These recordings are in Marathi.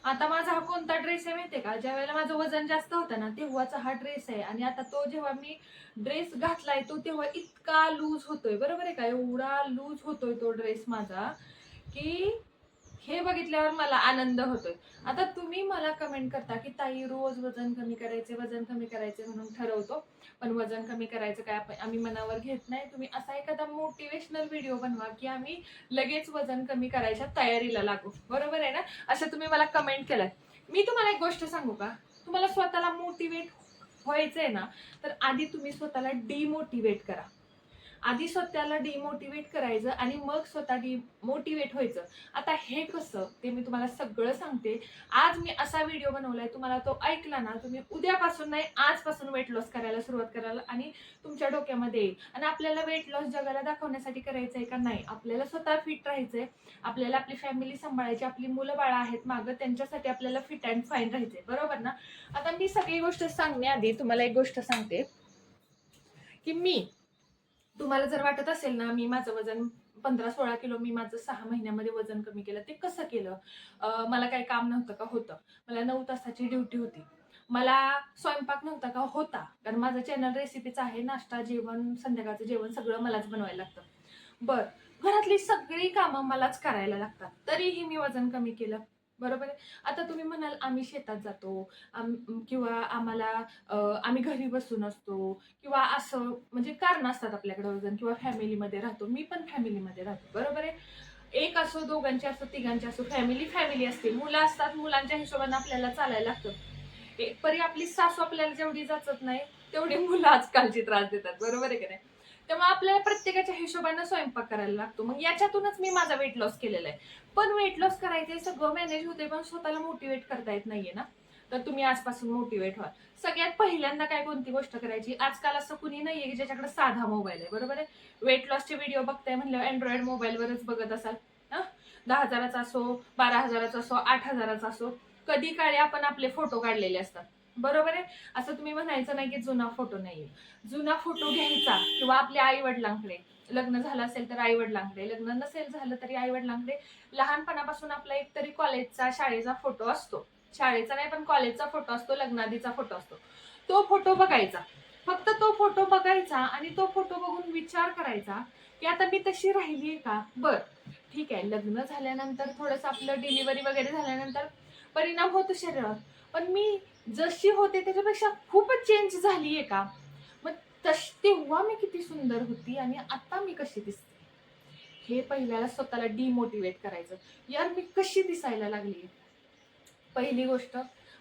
आता माझा हा कोणता ड्रेस आहे माहितीये का? ज्या वेळेला माझं वजन जास्त होतं ना तेव्हाचा हा ड्रेस आहे. आणि आता तो जेव्हा मी ड्रेस घातलाय तो तेव्हा इतका लूज होतोय, बरोबर आहे का? एवढा लूज होतोय तो ड्रेस माझा की हे बघितल्यावर मला आनंद होतोय. आता तुम्ही मला कमेंट करता की ताई रोज वजन कमी करायचे, वजन कमी करायचे म्हणून ठरवतो, पण वजन कमी करायचं काय आम्ही मनावर घेत नाही. तुम्ही असा एखादा मोटिवेशनल व्हिडिओ बनवा की आम्ही लगेच वजन कमी करायच्या तयारीला लागू, बरोबर आहे ना? असं तुम्ही मला कमेंट केलं. मी तुम्हाला एक गोष्ट सांगू का? तुम्हाला स्वतःला मोटिवेट व्हायचंय ना, तर आधी तुम्ही स्वतःला डिमोटिवेट करा. आधी स्वतःला डिमोटिवेट करायचं आणि मग स्वतः डिमोटिवेट व्हायचं. आता हे कसं ते मी तुम्हाला सगळं सांगते. आज मी असा व्हिडिओ बनवलाय, तुम्हाला तो ऐकला ना, तुम्ही उद्यापासून नाही आजपासून वेट लॉस करायला सुरुवात कराल आणि तुमच्या डोक्यामध्ये येईल. आणि आपल्याला वेट लॉस जगाला दाखवण्यासाठी करायचंय का? नाही. आपल्याला स्वतः फिट राहायचंय, आपल्याला आपली फॅमिली सांभाळायची, आपली मुलं बाळा आहेत मागं, त्यांच्यासाठी आपल्याला फिट अँड फाईन राहायचंय, बरोबर ना? आता मी सगळी गोष्ट सांगण्याआधी तुम्हाला एक गोष्ट सांगते की तुम्हाला जर वाटत असेल ना मी माझं वजन 15-16 किलो मी माझं 6 महिन्यामध्ये वजन कमी केलं, ते कसं केलं? मला काही काम नव्हतं का? होतं. मला 9 तासाची ड्युटी होती. मला स्वयंपाक नव्हता का? होता. कारण माझं चॅनल रेसिपीच आहे. नाश्ता, जेवण, संध्याकाळचं जेवण सगळं मलाच बनवायला लागतं. बरं, घरातली सगळी कामं मलाच करायला लागतात, तरीही मी वजन कमी केलं, बरोबर आहे? आता तुम्ही म्हणाल आम्ही शेतात जातो, किंवा आम्ही घरी बसून असतो, किंवा असं म्हणजे कारण असतात आपल्याकडे वजन, किंवा फॅमिलीमध्ये राहतो. मी पण फॅमिलीमध्ये राहतो, बरोबर आहे? एक असो, दोघांची असो, तिघांची असो, फॅमिली फॅमिली असते. मुलं असतात, मुलांच्या हिशोबाने आपल्याला चालायला लागतं. एक परी आपली सासू आपल्याला जेवढी जाचत नाही तेवढी मुलं आजकालची त्रास देतात, बरोबर आहे की नाही? त्यामुळे आपल्याला प्रत्येकाच्या हिशोबाने स्वयंपाक करायला लागतो. मग याच्यातूनच मी माझा वेट लॉस केलेला आहे. पण वेट लॉस करायचंय, सगळं मॅनेज होते, पण स्वतःला मोटिवेट करता येत नाहीये ना. तर तुम्ही आजपासून मोटिवेट व्हा. सगळ्यात पहिल्यांदा काय कोणती गोष्ट करायची? आजकाल असं कुणी नाहीये की ज्याच्याकडे साधा मोबाईल आहे, बरोबर आहे? वेट लॉसचे व्हिडिओ बघताय म्हणल्यावर अँड्रॉइड मोबाईलवरच बघत असाल. 10,000चा असो, 12,000चा असो, 8,000चा असो, कधी काळी आपण आपले फोटो काढलेले असतात, बरोबर आहे? असं तुम्ही म्हणायचं नाही की जुना फोटो नाहीये. जुना फोटो घ्यायचा, किंवा आपल्या आई वडिलांकडे, लग्न झालं असेल तर आई वडिलांकडे, लग्न नसेल झालं तरी आई वडिलांकडे, लहानपणापासून आपला एक तरी कॉलेजचा, शाळेचा फोटो असतो. शाळेचा नाही पण कॉलेजचा फोटो असतो, लग्नादीचा फोटो असतो. तो फोटो बघायचा. फक्त तो फोटो बघायचा आणि तो फोटो बघून विचार करायचा की आता मी तशी राहिलीये का? बर, ठीक आहे, लग्न झाल्यानंतर थोडंसं आपलं डिलिव्हरी वगैरे झाल्यानंतर परिणाम होतो शरीरावर, पण मी जशी होते त्याच्यापेक्षा खूपच चेंज झालीये का? मग तेव्हा मी किती सुंदर होती आणि आता मी कशी दिसते, हे पहिल्याला स्वतःला डिमोटिवेट करायचं. यार मी कशी दिसायला लागली, पहिली गोष्ट.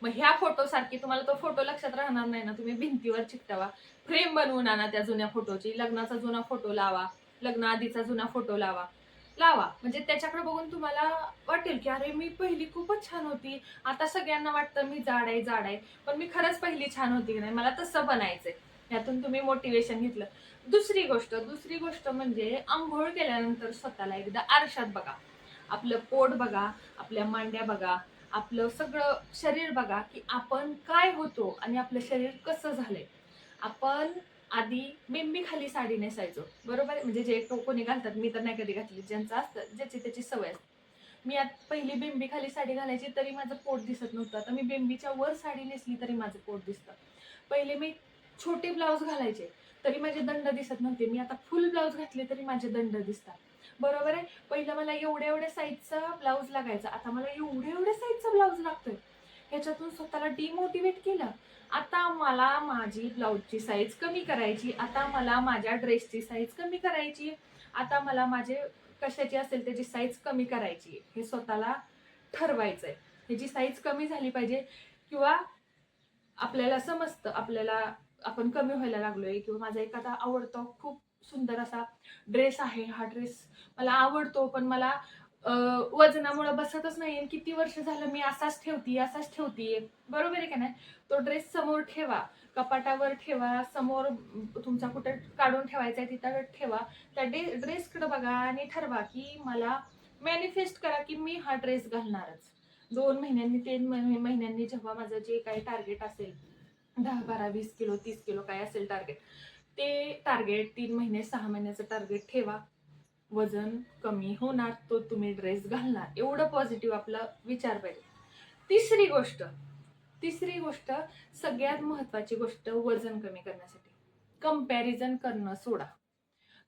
मग ह्या फोटो सारखी तुम्हाला तो फोटो लक्षात राहणार नाही ना, तुम्ही भिंतीवर चिकटावा, फ्रेम बनवून आणा त्या जुन्या फोटोची, लग्नाचा जुना फोटो लावा, लग्न आधीचा जुना फोटो लावा. लावा म्हणजे त्याच्याकडे बघून तुम्हाला वाटेल की अरे मी पहिली खूपच छान होती. आता सगळ्यांना वाटतं मी जाड आहे, जाड आहे, पण मी खरंच पहिली छान होती की नाही, मला तसं बनायचंय. यातून तुम्ही मोटिवेशन घेतलं. दुसरी गोष्ट म्हणजे आंघोळ केल्यानंतर स्वतःला एकदा आरशात बघा. आपलं पोट बघा, आपल्या मांड्या बघा, आपलं सगळं शरीर बघा की आपण काय होतो आणि आपलं शरीर कसं झालंय. आपण आधी बिंबी खाली साडी नेसायचो, बरोबर आहे? म्हणजे जे कोणी घालतात, मी तर नाही कधी घातली, ज्यांचं असतं ज्याची त्याची सवय असते. मी आता पहिली बिंबी खाली साडी घालायची तरी माझं पोट दिसत नव्हतं, आता मी बिंबीच्या वर साडी नेसली तरी माझं पोट दिसतं. पहिले मी छोटे ब्लाऊज घालायचे तरी माझे दंड दिसत नव्हते, मी आता फुल ब्लाऊज घातले तरी माझे दंड दिसतात, बरोबर आहे? पहिलं मला एवढ्या एवढ्या साईजचा ब्लाऊज लागायचा, आता मला एवढ्या एवढ्या साईजचा ब्लाऊज लागतोय. ह्याच्यातून स्वतःला डिमोटिवेट केलं. आता मला माझी ब्लाऊजची साईज कमी करायची, आता मला माझ्या ड्रेसची साईज कमी करायची, आता मला माझे कशाची असेल त्याची साईज कमी करायची, हे स्वतःला ठरवायचंय. ह्याची साईज कमी झाली पाहिजे, किंवा आपल्याला समजतं आपल्याला आपण कमी व्हायला लागलोय, किंवा माझा एखादा आवडतो खूप सुंदर असा ड्रेस आहे, हा ड्रेस मला आवडतो पण मला वजनामुळे बसतच नाहीये, किती वर्ष झालं मी असाच ठेवतीये, बरोबर आहे का नाही? तो ड्रेस समोर ठेवा, कपाटावर ठेवा, समोर तुमचा कुठे काढून ठेवायचा आहे तिथं ठेवा. त्या ड्रेसकडे बघा आणि ठरवा की मला मॅनिफेस्ट करा की मी हा ड्रेस घालणारच. 2 महिन्यांनी, 3 महिन्यांनी जेव्हा माझं जे काही टार्गेट असेल, 10, 12, 20 किलो, 30 किलो काय असेल टार्गेट, ते टार्गेट 3 महिने, 6 महिन्याचं टार्गेट ठेवा. वजन कमी होणार, तो तुम्ही ड्रेस घालणार, एवढं पॉझिटिव्ह आपला विचार पाहिजे. तिसरी गोष्ट सगळ्यात महत्वाची गोष्ट वजन कमी करण्यासाठी कंपॅरिझन करणं सोडा.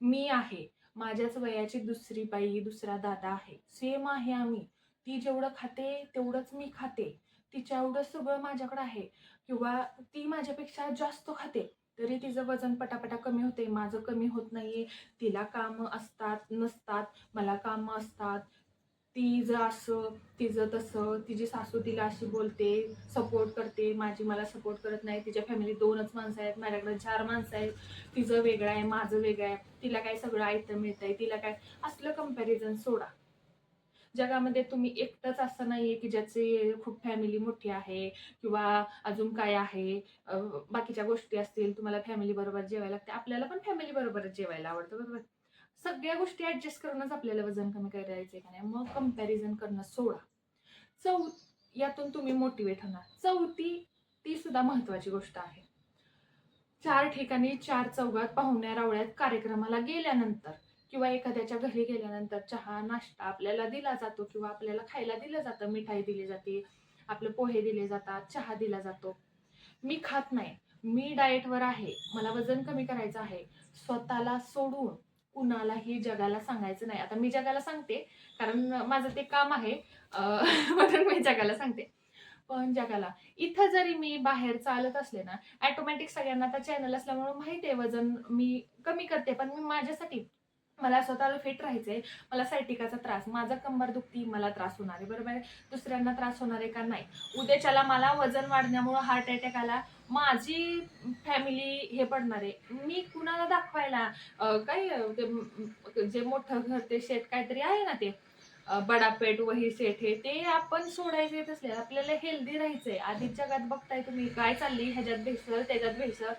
मी आहे, माझ्याच वयाची दुसरी बाई, दुसरा दादा आहे, सेम आहे आम्ही. ती जेवढं खाते तेवढंच मी खाते, तिच्या एवढं सगळं माझ्याकडे आहे. किंवा ती माझ्यापेक्षा जास्त खाते तरी तिचं वजन पटापटा कमी होते, माझं कमी होत नाहीये. तिला कामं असतात नसतात, मला कामं असतात. तिचं असं तिचं तसं, तिची सासू तिला अशी बोलते, सपोर्ट करते, माझी मला सपोर्ट करत नाही. तिच्या फॅमिली 2च माणसं आहेत, माझ्याकडे 4 माणसं आहेत. तिचं वेगळं आहे, माझं वेगळं आहे. तिला काय सगळं आयतं मिळतंय, तिला काय. असलं कंपॅरिझन सोडा. जगामध्ये तुम्ही एकटंच असं नाहीये की ज्याची खूप फॅमिली मोठी आहे किंवा अजून काय आहे. बाकीच्या गोष्टी असतील, तुम्हाला फॅमिली बरोबर जेवायला लागते, आपल्याला पण फॅमिली बरोबरच जेवायला आवडतं, बरोबर. सगळ्या गोष्टी ऍडजस्ट करूनच आपल्याला वजन कमी करायचंय का नाही. मग कंपॅरिझन करणं सोडा. चौ यातून तुम्ही मोटिवेट होणार. चौथी, ती सुद्धा महत्वाची गोष्ट आहे. 4 ठिकाणी 4 चौघात पाहुण्या रावळ्यात कार्यक्रमाला गेल्यानंतर किंवा एखाद्याच्या घरी गेल्यानंतर चहा नाश्ता आपल्याला दिला जातो किंवा आपल्याला खायला दिलं जातं. मिठाई दिली जाते, आपले पोहे दिले जातात, चहा दिला जातो. मी खात नाही, मी डाएटवर आहे, मला वजन कमी करायचं आहे, स्वतःला सोडून कुणालाही जगाला सांगायचं नाही. आता मी जगाला सांगते कारण माझं ते काम आहे, म्हणून मी जगाला सांगते. पण जगाला इथं जरी मी बाहेर चालत असले ना, ऑटोमॅटिक सगळ्यांना आता चॅनल असल्यामुळे माहिती आहे वजन मी कमी करते. पण मी माझ्यासाठी, मला स्वतःला फिट राहायचंय. मला सायटिकाचा त्रास, माझा कंबर दुखती, मला त्रास होणार आहे, बरोबर आहे. दुसऱ्यांना त्रास होणार आहे का नाही. उद्याच्याला मला वजन वाढण्यामुळे हार्ट अटॅक आला, माझी फॅमिली हे पडणार आहे. मी कुणाला दाखवायला काय जे मोठं घर ते शेत काहीतरी आहे ना, ते बडापेट वही सेट ते आपण सोडायचे येत असले. आपल्याला हेल्दी राहायचंय. आधीच्या जगात बघताय तुम्ही काय चालली, ह्याच्यात भेसळ त्याच्यात भेसळ,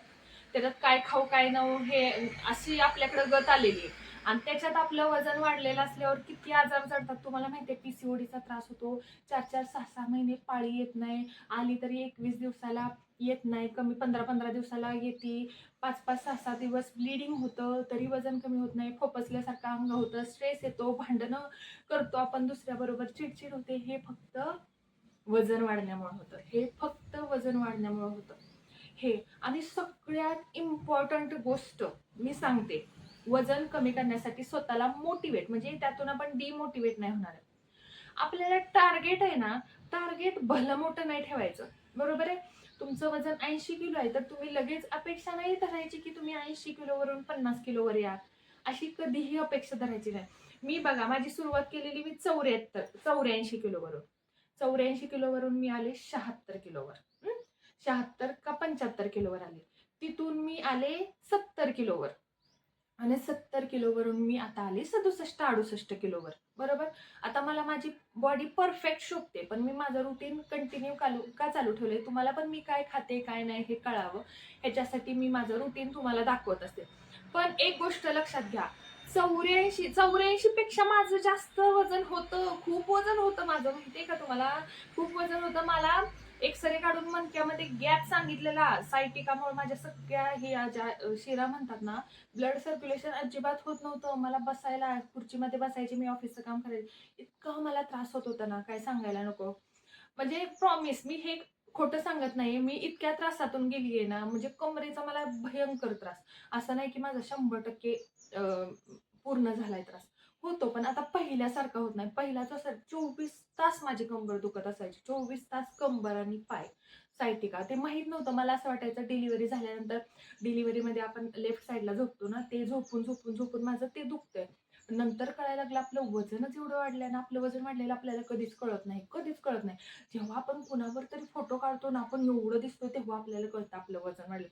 त्याच्यात काय खाऊ काय नको हे अशी आपल्याकडे गत आलेली आहे. आणि त्याच्यात आपलं वजन वाढलेलं असल्यावर किती आजार चढतात तुम्हाला माहितीये. पीसीओडीचा त्रास होतो, 4-4, 6-6 महिने पाळी येत नाही, आली तरी 21 दिवसाला येत नाही, कमी 15-15 दिवसाला येते, 5-5, 6-6 दिवस ब्लिडिंग होतं तरी वजन कमी होत नाही, फोपसल्यासारखं अंग होतं, स्ट्रेस येतो, भांडणं करतो आपण दुसऱ्याबरोबर, चिडचिड होते. हे फक्त वजन वाढण्यामुळे होतं, हे फक्त वजन वाढण्यामुळे होतं हे. आणि सगळ्यात इम्पॉर्टंट गोष्ट मी सांगते, वजन कमी करण्यासाठी स्वतःला मोटिवेट, म्हणजे त्यातून आपण डिमोटिवेट नाही होणार. आपल्याला टार्गेट आहे ना, टार्गेट भलं मोठं नाही ठेवायचं, बरोबर आहे. तुमचं वजन 80 किलो आहे तर तुम्ही लगेच अपेक्षा नाही धरायची की तुम्ही 80 किलोवरून 50 किलोवर या, अशी कधीही अपेक्षा धरायची नाही. मी बघा, माझी सुरुवात केलेली मी 84 किलोवरून, 84 किलोवरून मी आले 76 किलोवर, 76 का 75 किलोवर आले. तिथून मी आले 70 किलोवर, आणि 70 किलोवरून मी आता आले 67-68 किलोवर, बरोबर. आता मला माझी बॉडी परफेक्ट शोभते, पण मी माझं रुटीन कंटिन्यू का चालू ठेवलंय. तुम्हाला पण मी काय खाते काय नाही हे कळावं, ह्याच्यासाठी मी माझं रुटीन तुम्हाला दाखवत असते. पण एक गोष्ट लक्षात घ्या, 84 पेक्षा माझं जास्त वजन होतं, खूप वजन होतं माझं, माहितीये का तुम्हाला. खूप वजन होतं. मला एक्सरे काढून मणक्यामध्ये गॅप सांगितलेला सायटिकामुळे. माझ्या सगळ्या ह्या ज्या शिरा म्हणतात ना, ब्लड सर्क्युलेशन अजिबात होत नव्हतं. मला बसायला खुर्चीमध्ये बसायची, मी ऑफिसचं काम करायचे, इतकं मला त्रास होत होता ना, काय सांगायला नको. म्हणजे प्रॉमिस, मी हे खोटं सांगत नाही, मी इतक्या त्रासातून गेलीये ना, म्हणजे कमरेचा मला भयंकर त्रास. असं नाही की माझा 100% पूर्ण झालाय त्रास, होतो पण आता पहिल्यासारखा होत नाही. पहिलाच असं 24 तास माझी कंबर दुखत असायची, 24 तास कंबर आणि पाय सायटिका. ते माहित नव्हतं मला. असं वाटायचं डिलिव्हरी झाल्यानंतर, डिलिव्हरीमध्ये आपण लेफ्ट साईडला झोपतो ना, ते झोपून झोपून झोपून माझं ते दुखतंय. नंतर कळायला लागलं आपलं वजनच एवढं वाढलंय ना, आपलं वजन वाढलेलं आपल्याला कधीच कळत नाही, कधीच कळत नाही. जेव्हा आपण कुणावर तरी फोटो काढतो ना, आपण एवढं दिसतो, तेव्हा आपल्याला कळतं आपलं वजन वाढलं.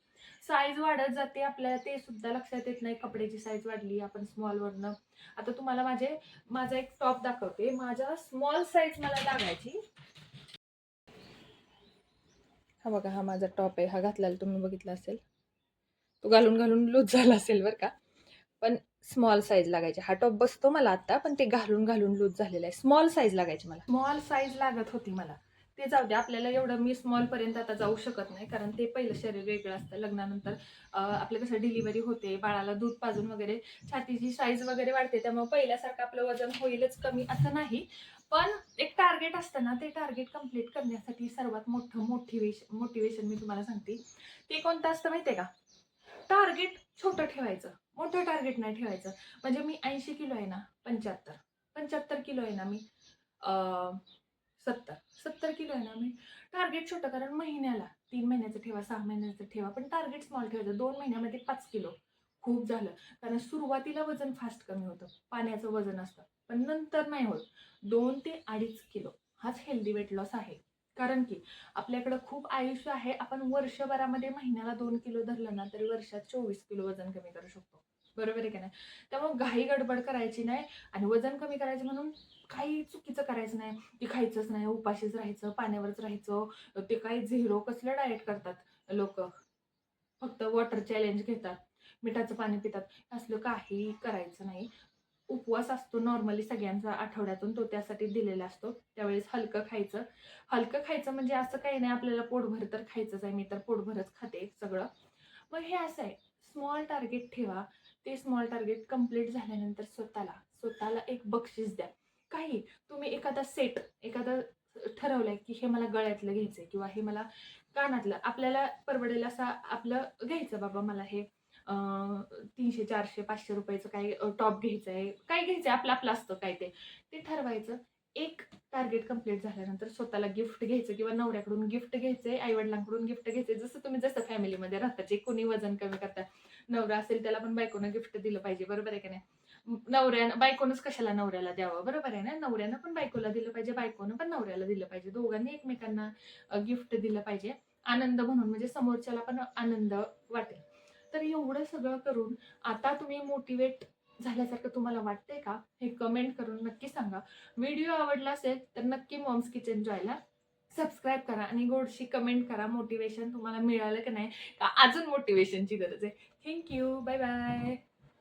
साईज वाढत जाते आपल्याला, ते सुद्धा लक्षात येत नाही. कपड्याची साईज वाढली, आपण स्मॉल वरनं. आता तुम्हाला माझा एक टॉप दाखवते. माझ्या स्मॉल साईज मला लागायची. हा बघा, हा माझा टॉप आहे, हा घातलेला तुम्ही बघितला असेल, तो घालून घालून लूज झाला असेल बरं का. पण स्मॉल साईज लागायची. हा टॉप बसतो मला आता, पण ते घालून घालून लूज झालेला आहे. स्मॉल साईज लागायची मला, स्मॉल साईज लागत होती मला. ते जाऊ दे, आपल्याला एवढं मी स्मॉल पर्यंत आता जाऊ शकत नाही, कारण ते पहिलं शरीर वेगळं असतं. लग्नानंतर आपलं कसं डिलिव्हरी होते, बाळाला दूध पाजून वगैरे छातीची साईज वगैरे वाढते, त्यामुळे पहिल्यासारखं आपलं वजन होईलच कमी असं नाही. पण एक टार्गेट असतं ना, ते टार्गेट कम्प्लीट करण्यासाठी सर्वात मोठं मोटिवेशन मी तुम्हाला सांगते, ते कोणतं असतं माहितीये का? टार्गेट छोटं ठेवायचं, मोठं टार्गेट नाही ठेवायचं. म्हणजे मी 80 किलो आहे ना, 75 किलो आहे ना मी, 70 किलो आहे ना मी, टार्गेट छोटं, कारण महिन्याला 3 महिन्याचं ठेवा, 6 महिन्याचं ठेवा, पण टार्गेट स्मॉल ठेवायचं. 2 महिन्यामध्ये 5 किलो खूप झालं. कारण सुरुवातीला वजन फास्ट कमी होतं, पाण्याचं वजन असतं, पण नंतर नाही होत. 2 ते 2.5 किलो हाच हेल्दी वेट लॉस आहे. कारण की आपल्याकडं खूप आयुष्य आहे. आपण वर्षभरामध्ये महिन्याला 2 किलो धरलं ना, तरी वर्षात 24 किलो वजन कमी करू शकतो. बरोबर आहे का नाही? त्यामुळे घाई गडबड करायची नाही, आणि वजन कमी करायचं म्हणून काही चुकीचं करायचं नाही. ते खायचंच नाही, उपाशीच राहायचं, पाण्यावरच राहायचं. ते काही झिरो कसलं डाएट करतात लोक, फक्त वॉटर चॅलेंज घेतात, मिठाचं पाणी पितात. असलं काही करायचं नाही. उपवास असतो नॉर्मली सगळ्यांचा आठवड्यातून, तो त्यासाठी दिलेला असतो. त्यावेळेस हलकं खायचं. हलकं खायचं म्हणजे असं काही नाही आपल्याला पोटभर तर खायचंच आहे, मी तर पोटभरच खाते सगळं. मग हे असं आहे, स्मॉल टार्गेट ठेवा. ते स्मॉल टार्गेट कम्प्लीट झाल्यानंतर स्वतःला स्वतःला एक बक्षीस द्या. काही तुम्ही एखादं ठरवलंय की हे मला गळ्यातलं घ्यायचंय, किंवा हे मला कानातलं, आपल्याला परवडेल असं आपलं घ्यायचं. बाबा मला हे 300 400 500 रुपयाचं काही टॉप घ्यायचं आहे, काय घ्यायचं आहे, आपलं आपलं असतं काय ते ठरवायचं. एक टार्गेट कम्प्लीट झाल्यानंतर स्वतःला गिफ्ट घ्यायचं, किंवा नवऱ्याकडून गिफ्ट घ्यायचंय, आईवडिलांकडून गिफ्ट घ्यायचंय. जसं तुम्ही जसं फॅमिलीमध्ये राहता, जे कोणी वजन कमी करता, नवरा असेल त्याला पण बायकोनं गिफ्ट दिलं पाहिजे, बरोबर आहे का नाही? बायकोनंच कशाला नवऱ्याला द्यावं, बरोबर आहे ना? नवऱ्यानं पण बायकोला दिलं पाहिजे, बायकोनं पण नवऱ्याला दिलं पाहिजे. दोघांनी एकमेकांना गिफ्ट दिलं पाहिजे, आनंद म्हणून, म्हणजे समोरच्याला पण आनंद वाटेल. तर एवढं सगळं करून आता तुम्ही मोटिवेट झाल्यासारखं तुम्हाला वाटतंय का? हे कमेंट करून नक्की सांगा. व्हिडिओ आवडला असेल तर नक्की मॉम्स किचन जॉयला सबस्क्राईब करा, आणि गोडशी कमेंट करा. मोटिवेशन तुम्हाला मिळालं की नाही, का अजून मोटिवेशनची गरज आहे? Thank you, bye bye.